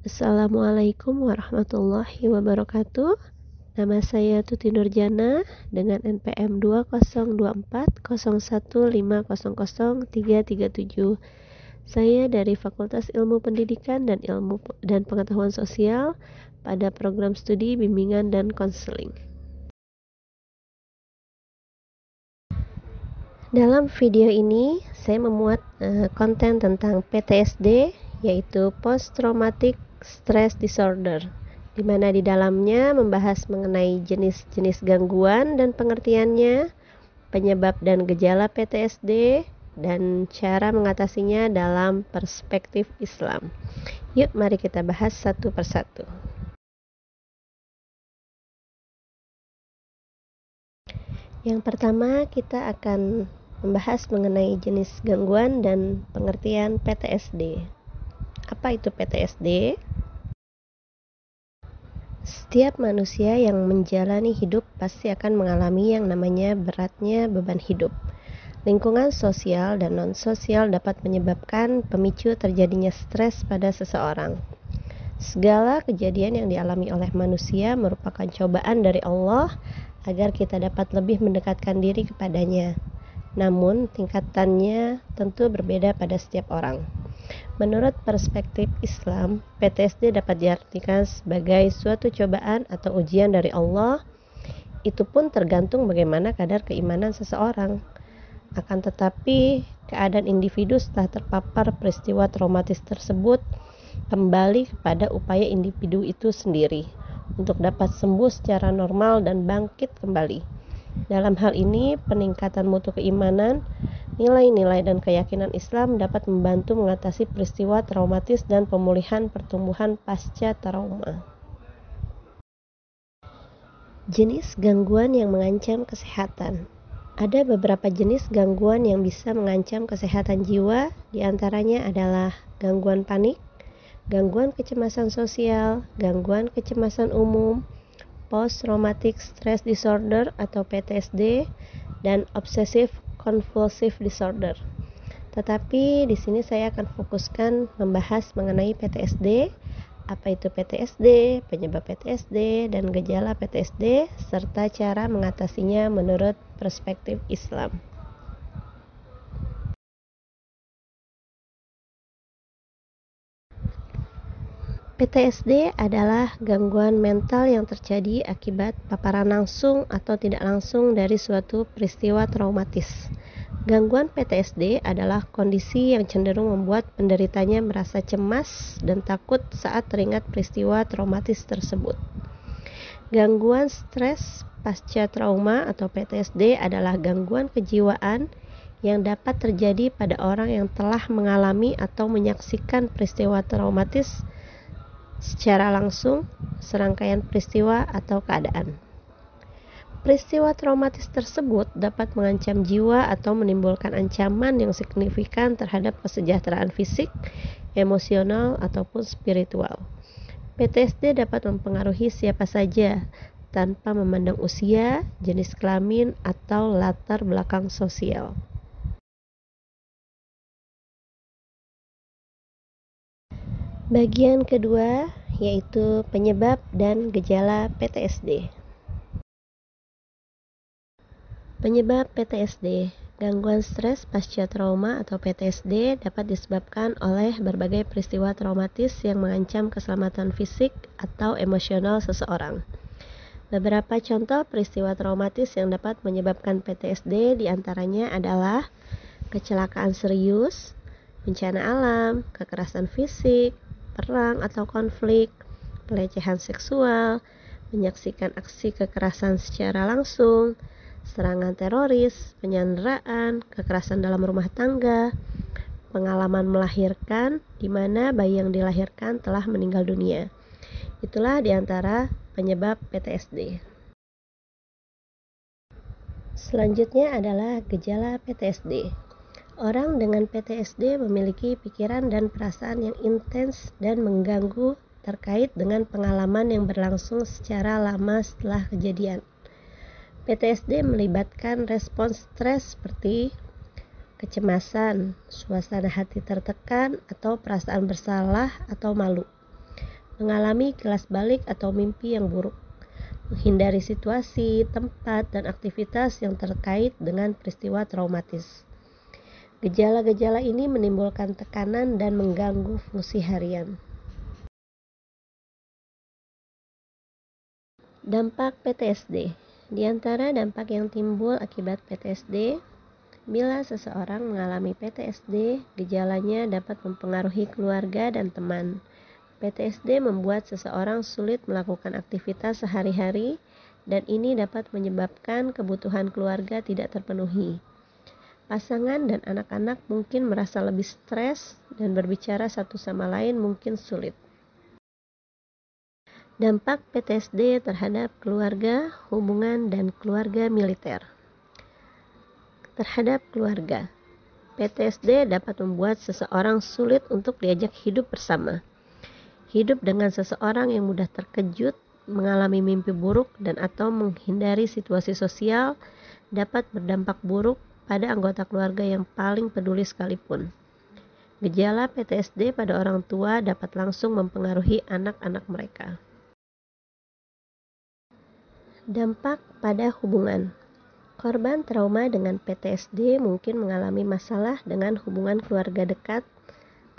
Assalamualaikum warahmatullahi wabarakatuh. Nama saya Tuti Nurjana dengan NPM 202401500337. Saya dari Fakultas Ilmu Pendidikan dan Ilmu dan Pengetahuan Sosial pada program studi bimbingan dan konseling. Dalam video ini saya memuat konten tentang PTSD, yaitu Post Traumatic Stress Disorder, di mana di dalamnya membahas mengenai jenis-jenis gangguan dan pengertiannya, penyebab dan gejala PTSD, dan cara mengatasinya dalam perspektif Islam. Yuk, mari kita bahas satu persatu. Yang pertama, kita akan membahas mengenai jenis gangguan dan pengertian PTSD. Apa itu PTSD? Setiap manusia yang menjalani hidup pasti akan mengalami yang namanya beratnya beban hidup. Lingkungan sosial dan non-sosial dapat menyebabkan pemicu terjadinya stres pada seseorang. Segala kejadian yang dialami oleh manusia merupakan cobaan dari Allah agar kita dapat lebih mendekatkan diri kepadanya. Namun, tingkatannya tentu berbeda pada setiap orang. Menurut perspektif Islam, PTSD dapat diartikan sebagai suatu cobaan atau ujian dari Allah. Itu pun tergantung bagaimana kadar keimanan seseorang. Akan tetapi, keadaan individu setelah terpapar peristiwa traumatis tersebut kembali kepada upaya individu itu sendiri untuk dapat sembuh secara normal dan bangkit kembali. Dalam hal ini, peningkatan mutu keimanan, nilai-nilai dan keyakinan Islam dapat membantu mengatasi peristiwa traumatis dan pemulihan pertumbuhan pasca trauma. Jenis gangguan yang mengancam kesehatan. Ada beberapa jenis gangguan yang bisa mengancam kesehatan jiwa, diantaranya adalah gangguan panik, gangguan kecemasan sosial, gangguan kecemasan umum, Post Traumatic Stress Disorder atau PTSD, dan Obsessive Compulsive Disorder. Tetapi di sini saya akan fokuskan membahas mengenai PTSD, apa itu PTSD, penyebab PTSD, dan gejala PTSD, serta cara mengatasinya menurut perspektif Islam. PTSD adalah gangguan mental yang terjadi akibat paparan langsung atau tidak langsung dari suatu peristiwa traumatis. Gangguan PTSD adalah kondisi yang cenderung membuat penderitanya merasa cemas dan takut saat teringat peristiwa traumatis tersebut. Gangguan stres pasca trauma atau PTSD adalah gangguan kejiwaan yang dapat terjadi pada orang yang telah mengalami atau menyaksikan peristiwa traumatis secara langsung, serangkaian peristiwa atau keadaan. Peristiwa traumatis tersebut dapat mengancam jiwa atau menimbulkan ancaman yang signifikan terhadap kesejahteraan fisik, emosional, ataupun spiritual. PTSD dapat mempengaruhi siapa saja tanpa memandang usia, jenis kelamin, atau latar belakang sosial. Bagian kedua yaitu penyebab dan gejala PTSD. Penyebab PTSD, gangguan stres pasca trauma atau PTSD dapat disebabkan oleh berbagai peristiwa traumatis yang mengancam keselamatan fisik atau emosional seseorang. Beberapa contoh peristiwa traumatis yang dapat menyebabkan PTSD diantaranya adalah kecelakaan serius, bencana alam, kekerasan fisik, perang atau konflik, pelecehan seksual, menyaksikan aksi kekerasan secara langsung, serangan teroris, penyanderaan, kekerasan dalam rumah tangga, pengalaman melahirkan di mana bayi yang dilahirkan telah meninggal dunia. Itulah diantara penyebab PTSD. Selanjutnya adalah gejala PTSD. Orang dengan PTSD memiliki pikiran dan perasaan yang intens dan mengganggu terkait dengan pengalaman yang berlangsung secara lama setelah kejadian. PTSD melibatkan respons stres seperti kecemasan, suasana hati tertekan, atau perasaan bersalah atau malu. mengalami kilas balik atau mimpi yang buruk, menghindari situasi, tempat, dan aktivitas yang terkait dengan peristiwa traumatis. Gejala-gejala ini menimbulkan tekanan dan mengganggu fungsi harian. Dampak PTSD. Di antara dampak yang timbul akibat PTSD, bila seseorang mengalami PTSD, gejalanya dapat mempengaruhi keluarga dan teman. PTSD membuat seseorang sulit melakukan aktivitas sehari-hari, dan ini dapat menyebabkan kebutuhan keluarga tidak terpenuhi. Pasangan dan anak-anak mungkin merasa lebih stres, dan berbicara satu sama lain mungkin sulit. Dampak PTSD terhadap keluarga, hubungan, dan keluarga militer. Terhadap keluarga, PTSD dapat membuat seseorang sulit untuk diajak hidup bersama. Hidup dengan seseorang yang mudah terkejut, mengalami mimpi buruk, dan atau menghindari situasi sosial dapat berdampak buruk pada anggota keluarga yang paling peduli sekalipun. Gejala PTSD pada orang tua dapat langsung mempengaruhi anak-anak mereka. Dampak pada hubungan. Korban trauma dengan PTSD mungkin mengalami masalah dengan hubungan keluarga dekat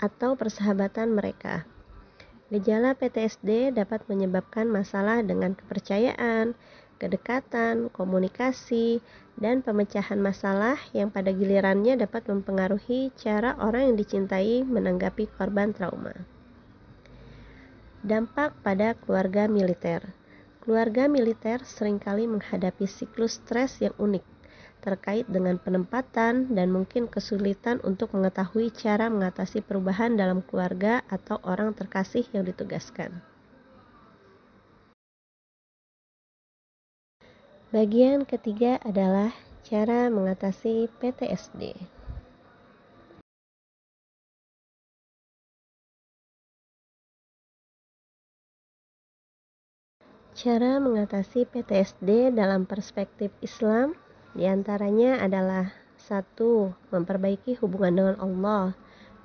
atau persahabatan mereka. Gejala PTSD dapat menyebabkan masalah dengan kepercayaan, kedekatan, komunikasi, dan pemecahan masalah yang pada gilirannya dapat mempengaruhi cara orang yang dicintai menanggapi korban trauma. Dampak pada keluarga militer. Keluarga militer seringkali menghadapi siklus stres yang unik terkait dengan penempatan dan mungkin kesulitan untuk mengetahui cara mengatasi perubahan dalam keluarga atau orang terkasih yang ditugaskan. Bagian ketiga adalah cara mengatasi PTSD. Cara mengatasi PTSD dalam perspektif Islam diantaranya adalah 1. Memperbaiki hubungan dengan Allah,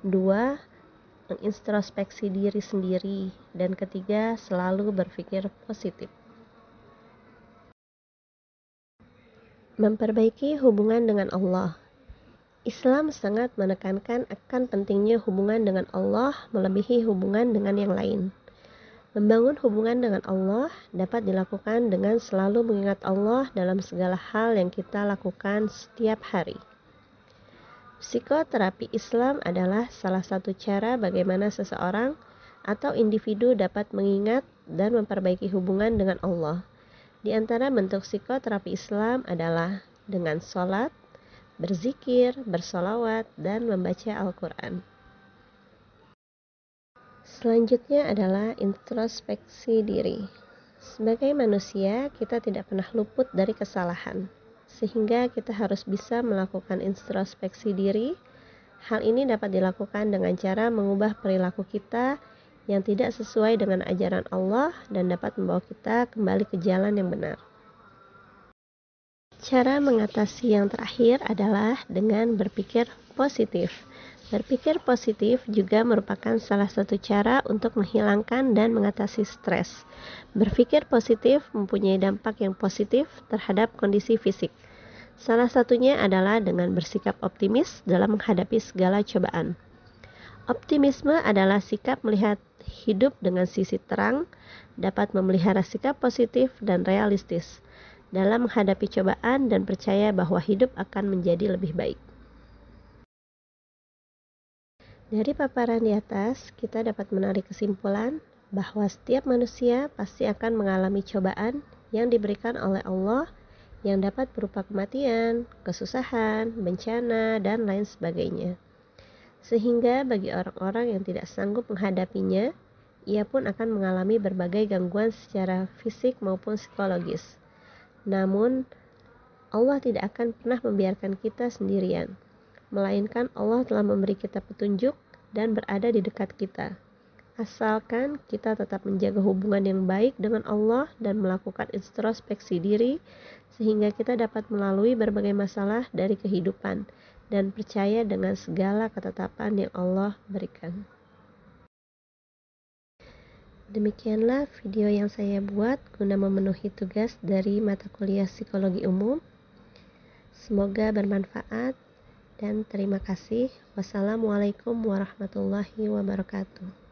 2. Mengintrospeksi diri sendiri, dan ketiga, selalu berpikir positif. Memperbaiki hubungan dengan Allah. Islam sangat menekankan akan pentingnya hubungan dengan Allah melebihi hubungan dengan yang lain. Membangun hubungan dengan Allah dapat dilakukan dengan selalu mengingat Allah dalam segala hal yang kita lakukan setiap hari. Psikoterapi Islam adalah salah satu cara bagaimana seseorang atau individu dapat mengingat dan memperbaiki hubungan dengan Allah. Di antara bentuk psikoterapi Islam adalah dengan sholat, berzikir, bersolawat, dan membaca Al-Quran. Selanjutnya adalah introspeksi diri. Sebagai manusia, kita tidak pernah luput dari kesalahan, sehingga kita harus bisa melakukan introspeksi diri. Hal ini dapat dilakukan dengan cara mengubah perilaku kita yang tidak sesuai dengan ajaran Allah dan dapat membawa kita kembali ke jalan yang benar. Cara mengatasi yang terakhir adalah dengan berpikir positif. Berpikir positif juga merupakan salah satu cara untuk menghilangkan dan mengatasi stres. Berpikir positif mempunyai dampak yang positif terhadap kondisi fisik. Salah satunya adalah dengan bersikap optimis dalam menghadapi segala cobaan. Optimisme adalah sikap melihat hidup dengan sisi terang, dapat memelihara sikap positif dan realistis dalam menghadapi cobaan dan percaya bahwa hidup akan menjadi lebih baik. Dari paparan di atas, kita dapat menarik kesimpulan bahwa setiap manusia pasti akan mengalami cobaan yang diberikan oleh Allah yang dapat berupa kematian, kesusahan, bencana, dan lain sebagainya. Sehingga bagi orang-orang yang tidak sanggup menghadapinya, ia pun akan mengalami berbagai gangguan secara fisik maupun psikologis. Namun, Allah tidak akan pernah membiarkan kita sendirian, melainkan Allah telah memberi kita petunjuk dan berada di dekat kita. Asalkan kita tetap menjaga hubungan yang baik dengan Allah dan melakukan introspeksi diri, sehingga kita dapat melalui berbagai masalah dari kehidupan dan percaya dengan segala ketetapan yang Allah berikan. Demikianlah video yang saya buat guna memenuhi tugas dari mata kuliah Psikologi Umum. Semoga bermanfaat dan terima kasih. Wassalamualaikum warahmatullahi wabarakatuh.